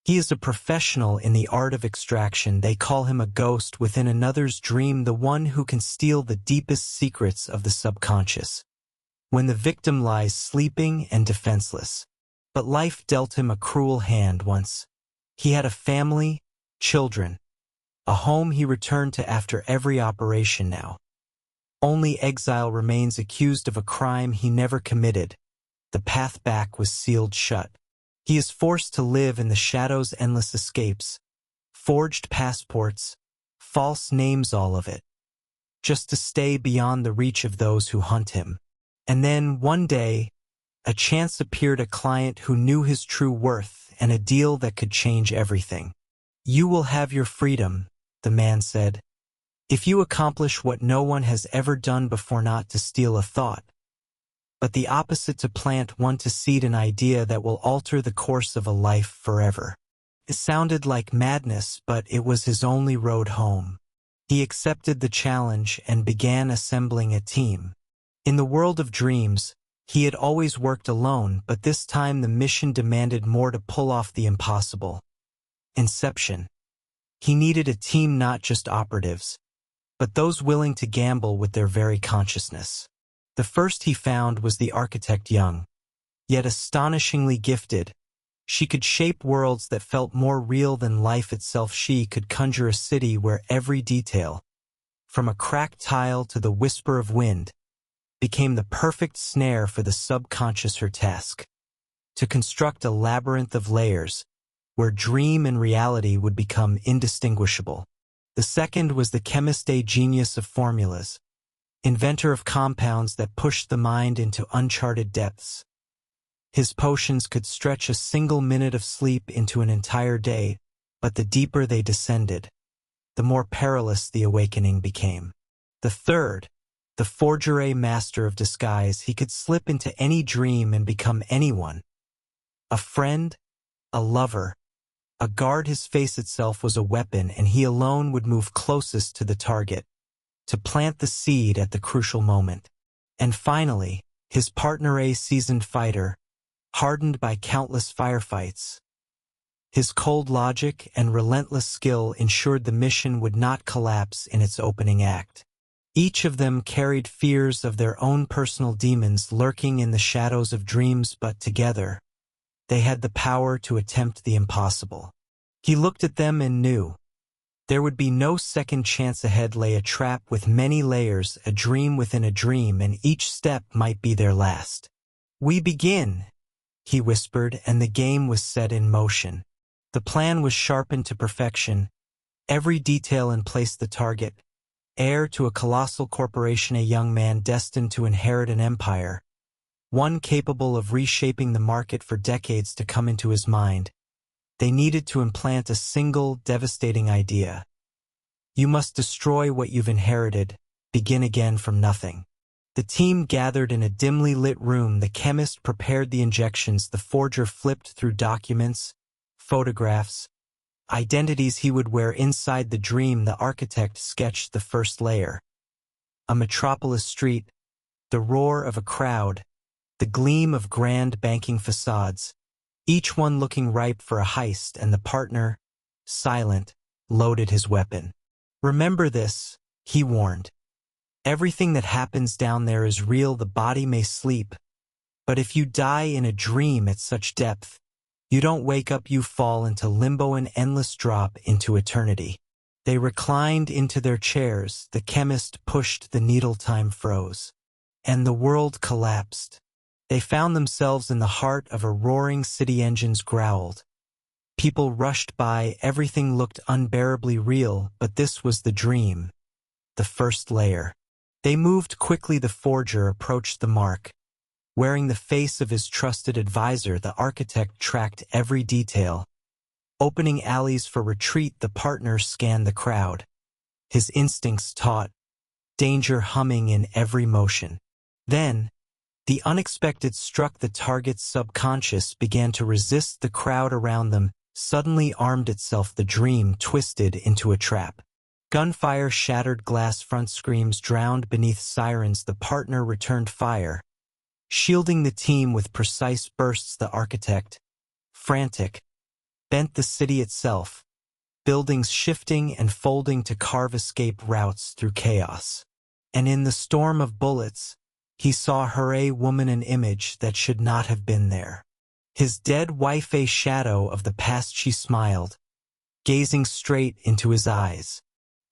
He is a professional in the art of extraction. They call him a ghost within another's dream, the one who can steal the deepest secrets of the subconscious. When the victim lies sleeping and defenseless. But life dealt him a cruel hand once. He had a family, children, a home he returned to after every operation now. Only exile remains, accused of a crime he never committed. The path back was sealed shut. He is forced to live in the shadows, endless escapes, forged passports, false names, all of it, just to stay beyond the reach of those who hunt him. And then, one day, a chance appeared, a client who knew his true worth, and a deal that could change everything. "You will have your freedom," the man said, "if you accomplish what no one has ever done before, not to steal a thought, but the opposite, to plant one, to seed an idea that will alter the course of a life forever." It sounded like madness, but it was his only road home. He accepted the challenge and began assembling a team. In the world of dreams, he had always worked alone, but this time the mission demanded more to pull off the impossible. Inception. He needed a team, not just operatives, but those willing to gamble with their very consciousness. The first he found was the architect, young, yet astonishingly gifted. She could shape worlds that felt more real than life itself. She could conjure a city where every detail, from a cracked tile to the whisper of wind, became the perfect snare for the subconscious. Her task, to construct a labyrinth of layers, where dream and reality would become indistinguishable. The second was the chemist, a genius of formulas, inventor of compounds that pushed the mind into uncharted depths. His potions could stretch a single minute of sleep into an entire day, but the deeper they descended, the more perilous the awakening became. The third, the forger, a master of disguise. He could slip into any dream and become anyone. A friend, a lover, a guard. His face itself was a weapon, and he alone would move closest to the target, to plant the seed at the crucial moment. And finally, his partner, a seasoned fighter, hardened by countless firefights. His cold logic and relentless skill ensured the mission would not collapse in its opening act. Each of them carried fears of their own, personal demons lurking in the shadows of dreams, but together, they had the power to attempt the impossible. He looked at them and knew there would be no second chance. Ahead lay a trap with many layers, a dream within a dream, and each step might be their last. "We begin," he whispered, and the game was set in motion. The plan was sharpened to perfection, every detail in place. The target, heir to a colossal corporation, a young man destined to inherit an empire, one capable of reshaping the market for decades to come. Into his mind, they needed to implant a single, devastating idea. You must destroy what you've inherited, begin again from nothing. The team gathered in a dimly lit room. The chemist prepared the injections. The forger flipped through documents, photographs, identities he would wear inside the dream. The architect sketched the first layer. A metropolis street, the roar of a crowd, the gleam of grand banking facades, each one looking ripe for a heist. And the partner, silent, loaded his weapon. "Remember this," he warned. "Everything that happens down there is real. The body may sleep, but if you die in a dream at such depth, you don't wake up, you fall into limbo, an endless drop into eternity." They reclined into their chairs. The chemist pushed the needle. Time froze, and the world collapsed. They found themselves in the heart of a roaring city. Engines growled. People rushed by. Everything looked unbearably real, but this was the dream, the first layer. They moved quickly. The forger approached the mark. Wearing the face of his trusted advisor, the architect tracked every detail. Opening alleys for retreat, the partner scanned the crowd. His instincts taut, danger humming in every motion. Then, the unexpected struck. The target's subconscious began to resist. The crowd around them suddenly armed itself. The dream twisted into a trap. Gunfire shattered glass. Front screams drowned beneath sirens. The partner returned fire, shielding the team with precise bursts. The architect, frantic, bent the city itself, buildings shifting and folding to carve escape routes through chaos. And in the storm of bullets, he saw her, a woman, an image that should not have been there. His dead wife, a shadow of the past. She smiled, gazing straight into his eyes.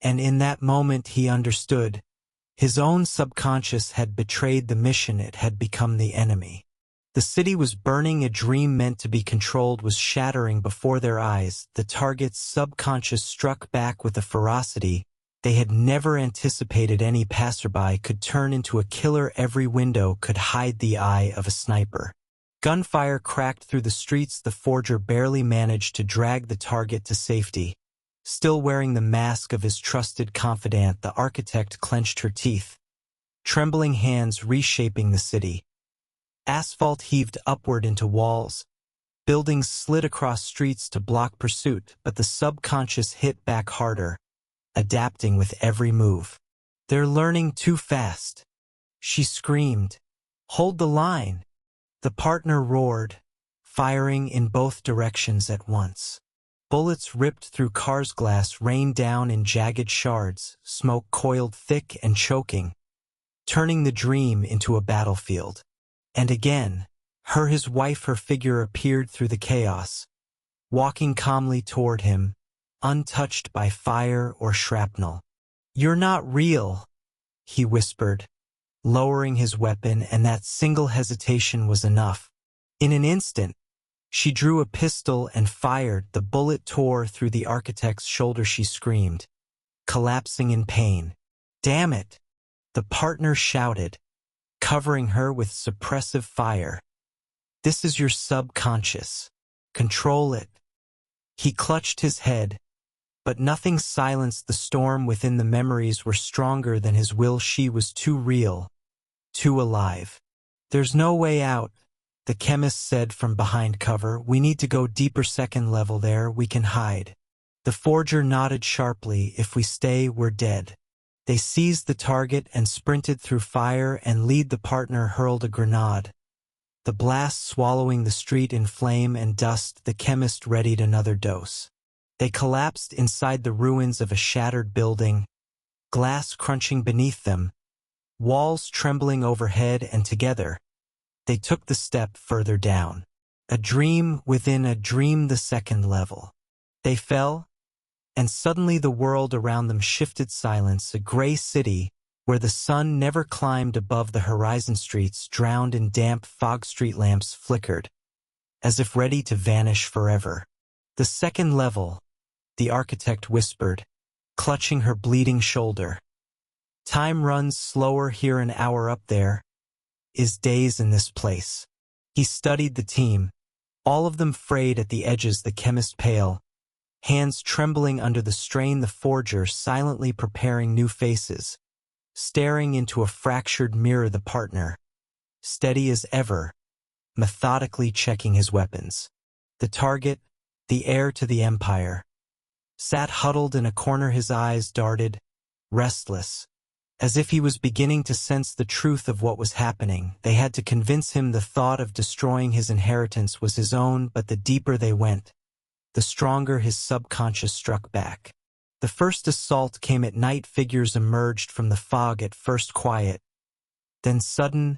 And in that moment he understood. His own subconscious had betrayed the mission. It had become the enemy. The city was burning. A dream meant to be controlled was shattering before their eyes. The target's subconscious struck back with a ferocity they had never anticipated. Any passerby could turn into a killer. Every window could hide the eye of a sniper. Gunfire cracked through the streets. The forger barely managed to drag the target to safety. Still wearing the mask of his trusted confidant, the architect clenched her teeth, trembling hands reshaping the city. Asphalt heaved upward into walls. Buildings slid across streets to block pursuit, but the subconscious hit back harder, adapting with every move. "They're learning too fast," she screamed. "Hold the line." The partner roared, firing in both directions at once. Bullets ripped through cars. Glass rained down in jagged shards. Smoke coiled thick and choking, turning the dream into a battlefield. And again, his wife, her figure appeared through the chaos, walking calmly toward him, untouched by fire or shrapnel. "You're not real," he whispered, lowering his weapon, and that single hesitation was enough. In an instant, she drew a pistol and fired. The bullet tore through the architect's shoulder. She screamed, collapsing in pain. "Damn it!" the partner shouted, covering her with suppressive fire. "This is your subconscious. Control it." He clutched his head, but nothing silenced the storm within. The memories were stronger than his will. She was too real, too alive. "There's no way out," the chemist said from behind cover. "We need to go deeper. Second level there, we can hide." The forger nodded sharply. "If we stay, we're dead." They seized the target and sprinted through fire and lead. The partner hurled a grenade, the blast swallowing the street in flame and dust. The chemist readied another dose. They collapsed inside the ruins of a shattered building, glass crunching beneath them, walls trembling overhead, and together they took the step further down. A dream within a dream. The second level. They fell, and suddenly the world around them shifted. Silence. A gray city where the sun never climbed above the horizon. Streets drowned in damp fog. Street lamps flickered, as if ready to vanish forever. "The second level," the architect whispered, clutching her bleeding shoulder. "Time runs slower here. An hour up there is days in this place." He studied the team, all of them frayed at the edges. The chemist pale, hands trembling under the strain. The forger silently preparing new faces, staring into a fractured mirror. The partner, steady as ever, methodically checking his weapons. The target, the heir to the empire, sat huddled in a corner. His eyes darted, restless, as if he was beginning to sense the truth of what was happening. They had to convince him the thought of destroying his inheritance was his own, but the deeper they went, the stronger his subconscious struck back. The first assault came at night. Figures emerged from the fog, at first quiet, then sudden,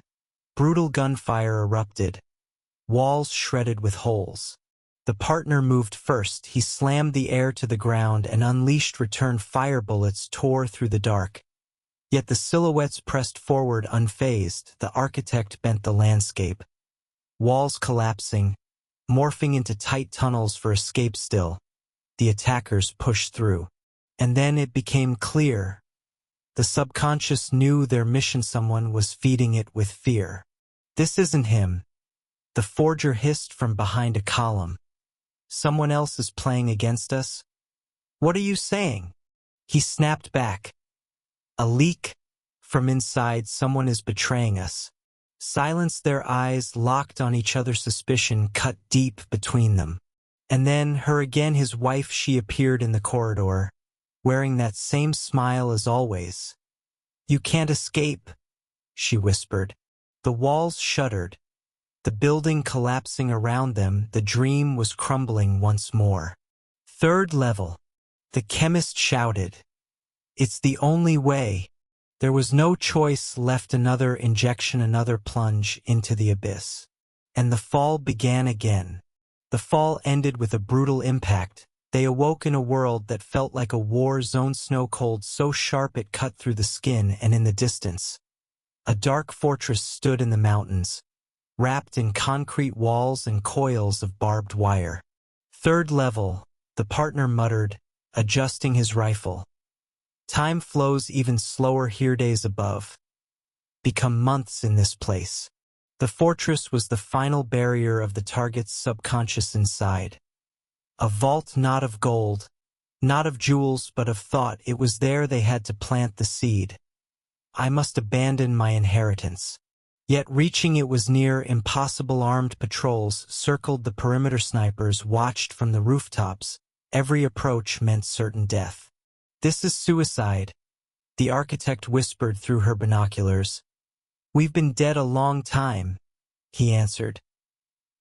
brutal gunfire erupted, walls shredded with holes. The partner moved first. He slammed the heir to the ground and unleashed return fire. Bullets tore through the dark. Yet the silhouettes pressed forward unfazed. The architect bent the landscape, walls collapsing, morphing into tight tunnels for escape. Still, the attackers pushed through. And then it became clear. The subconscious knew their mission. Someone was feeding it with fear. "This isn't him," the forger hissed from behind a column. "Someone else is playing against us." "What are you saying?" He snapped back. "A leak from inside. Someone is betraying us." Silence. Their eyes locked on each other. Suspicion cut deep between them. And then her again, his wife. She appeared in the corridor, wearing that same smile as always. "You can't escape," she whispered. The walls shuddered, The building collapsing around them, the dream was crumbling once more. Third level. The chemist shouted. It's the only way. There was no choice left. Another injection, another plunge into the abyss. And the fall began again. The fall ended with a brutal impact. They awoke in a world that felt like a war zone, snow cold, so sharp it cut through the skin, and in the distance, a dark fortress stood in the mountains, wrapped in concrete walls and coils of barbed wire. Third level, the partner muttered, adjusting his rifle. Time flows even slower here. Days above become months in this place. The fortress was the final barrier of the target's subconscious inside. A vault not of gold, not of jewels, but of thought. It was there they had to plant the seed. I must abandon my inheritance. Yet reaching it was near. Impossible. Armed patrols circled the perimeter. Snipers watched from the rooftops. Every approach meant certain death. This is suicide, the architect whispered through her binoculars. We've been dead a long time, he answered.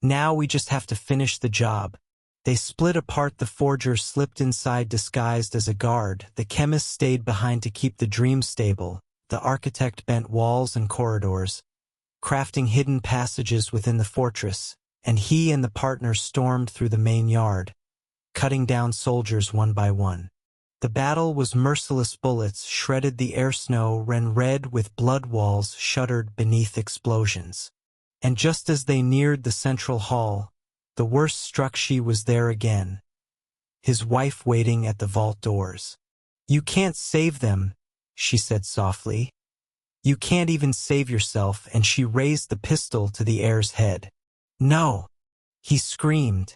Now we just have to finish the job. They split apart. The forger slipped inside disguised as a guard. The chemist stayed behind to keep the dream stable. The architect bent walls and corridors, crafting hidden passages within the fortress, and he and the partner stormed through the main yard, cutting down soldiers one by one. The battle was merciless. Bullets shredded the air. Snow ran red with blood. Walls shuddered beneath explosions. And just as they neared the central hall, the worst struck. She was there again, his wife waiting at the vault doors. You can't save them, she said softly. You can't even save yourself. And she raised the pistol to the heir's head. No, he screamed,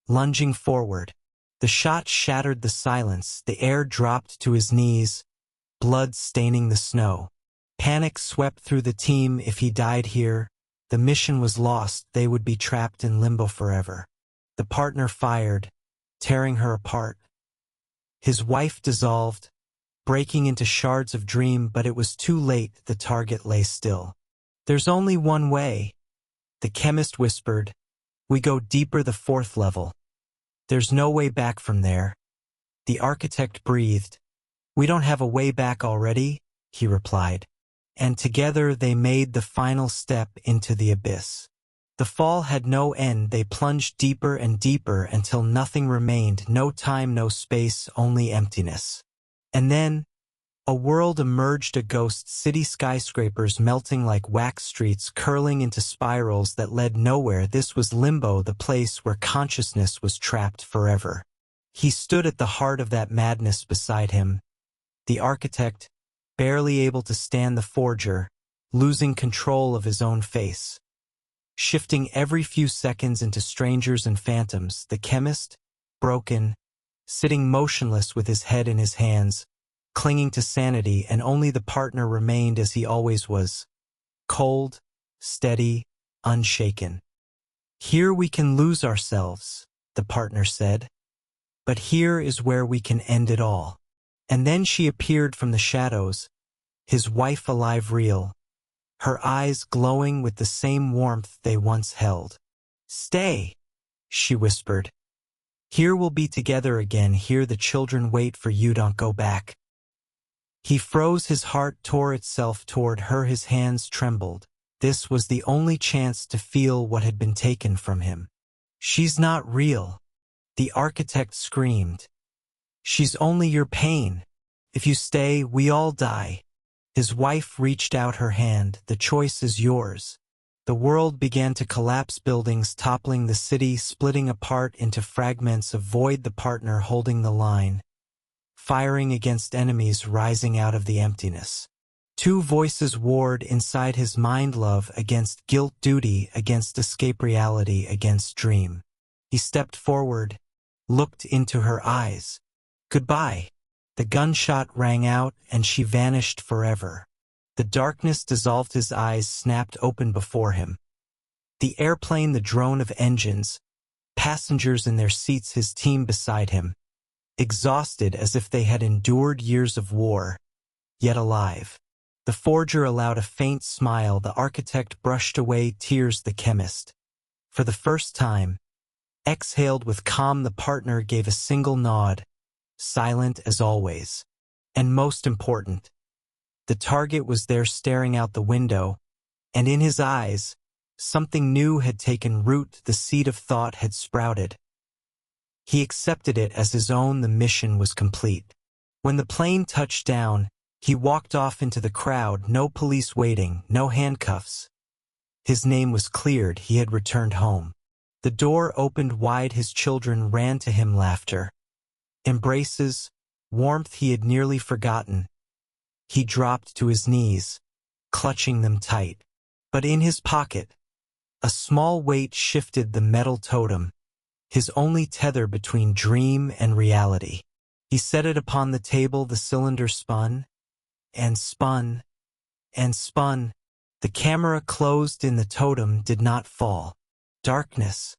lunging forward. The shot shattered the silence. The heir dropped to his knees, blood staining the snow. Panic swept through the team. If he died here, the mission was lost. They would be trapped in limbo forever. The partner fired, tearing her apart. His wife dissolved, breaking into shards of dream, but it was too late. The target lay still. There's only one way, the chemist whispered. We go deeper. The fourth level. There's no way back from there. The architect breathed. We don't have a way back already, he replied. And together they made the final step into the abyss. The fall had no end. They plunged deeper and deeper until nothing remained. No time, no space, only emptiness. And then a world emerged, a ghost city, skyscrapers melting like wax, streets curling into spirals that led nowhere. This was limbo, the place where consciousness was trapped forever. He stood at the heart of that madness. Beside him, the architect, barely able to stand. The forger, losing control of his own face, shifting every few seconds into strangers and phantoms. The chemist, broken, sitting motionless with his head in his hands, clinging to sanity, and only the partner remained as he always was, cold, steady, unshaken. Here we can lose ourselves, the partner said, but here is where we can end it all. And then she appeared from the shadows, his wife, alive, real, her eyes glowing with the same warmth they once held. Stay, she whispered. Here we'll be together again. Here the children wait for you. Don't go back. He froze. His heart tore itself toward her. His hands trembled. This was the only chance to feel what had been taken from him. She's not real, the architect screamed. She's only your pain. If you stay, we all die. His wife reached out her hand. The choice is yours. The world began to collapse, buildings toppling, the city splitting apart into fragments of void. The partner holding the line, firing against enemies rising out of the emptiness. Two voices warred inside his mind: love against guilt, duty against escape, reality against dream. He stepped forward, looked into her eyes. Goodbye. The gunshot rang out, and she vanished forever. The darkness dissolved. His eyes snapped open before him. The airplane, the drone of engines, passengers in their seats, his team beside him, exhausted as if they had endured years of war, yet alive. The forger allowed a faint smile. The architect brushed away tears. The chemist, for the first time, exhaled with calm. The partner gave a single nod, silent as always. And most important, the target was there staring out the window, and in his eyes, something new had taken root. The seed of thought had sprouted. He accepted it as his own. The mission was complete. When the plane touched down, he walked off into the crowd. No police waiting, no handcuffs. His name was cleared. He had returned home. The door opened wide. His children ran to him. Laughter, embraces, warmth he had nearly forgotten. He dropped to his knees, clutching them tight. But in his pocket, a small weight shifted. The metal totem, his only tether between dream and reality. He set it upon the table. The cylinder spun, and spun, and spun. The camera closed in. The totem did not fall. Darkness,